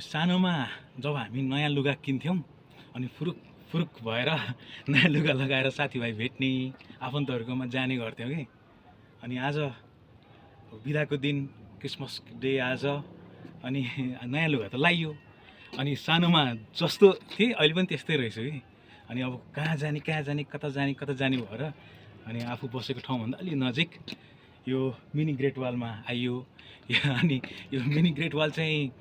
सानोमा जब हामी नयाँ लुगा किन्थ्यौँ अनि फुरुक फुरुक भएर नयाँ लुगा लगाएर साथीभाइ भेट्ने आफन्तहरूकोमा जाने गर्थ्यौँ कि। अनि आज बिदाको दिन क्रिसमस डे आज अनि नयाँ लुगा त लाइयो अनि सानोमा जस्तो थिएँ अहिले पनि त्यस्तै रहेछु कि। अनि अब कहाँ जाने कता जाने भएर अनि आफू बसेको ठाउँभन्दा अलि नजिक यो मिनी ग्रेट वालमा आइयो। अनि यो मिनी ग्रेट वाल चाहिँ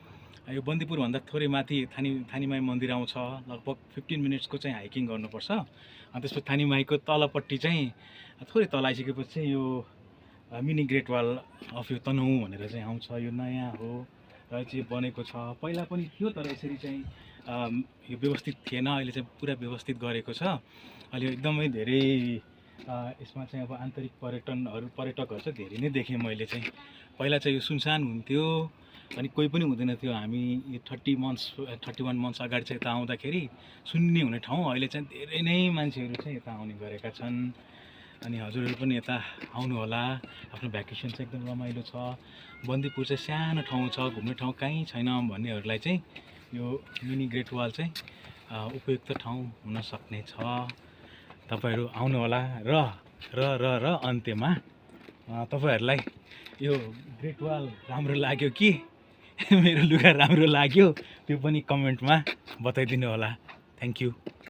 यो बन्दीपुरभन्दा थोरै माथि थानीमाई मन्दिर आउँछ। लगभग 15 मिनट्सको चाहिँ हाइकिङ गर्नुपर्छ। अनि त्यसपछि थानीमाईको तलपट्टि चाहिँ थोरै तल आइसकेपछि चाहिँ यो मिनी ग्रेट वाल अफ यो तनहुँ भनेर चाहिँ आउँछ। यो नयाँ हो र चाहिँ बनेको छ। पहिला पनि थियो तर यसरी चाहिँ यो व्यवस्थित थिएन। अहिले चाहिँ पुरा व्यवस्थित गरेको छ। अहिले एकदमै धेरै यसमा चाहिँ अब आन्तरिक पर्यटकहरू चाहिँ धेरै नै देखेँ मैले चाहिँ। पहिला चाहिँ यो सुनसान हुन्थ्यो अनि कोही पनि हुँदैन थियो। हामी 31 मन्थ्स अगाडि चाहिँ यता आउँदाखेरि सुन्ने हुने ठाउँ अहिले चाहिँ धेरै नै मान्छेहरू चाहिँ यता आउने गरेका छन्। अनि हजुरहरू पनि यता आउनु होला। आफ्नो भ्याकेसन चाहिँ एकदम रमाइलो छ। बन्दीपुर चाहिँ सानो ठाउँ छ, घुम्ने ठाउँ कहीँ छैन भन्नेहरूलाई चाहिँ यो मिनी ग्रेट वाल चाहिँ उपयुक्त ठाउँ हुन सक्ने छ। तपाईहरू आउनु होला र अन्त्यमा तपाईहरूलाई यो ग्रेट वाल राम्रो लाग्यो कि मेरो लुगा राम्रो लाग्यो त्यो पनि कमेन्टमा बताइदिनु होला। Thank you.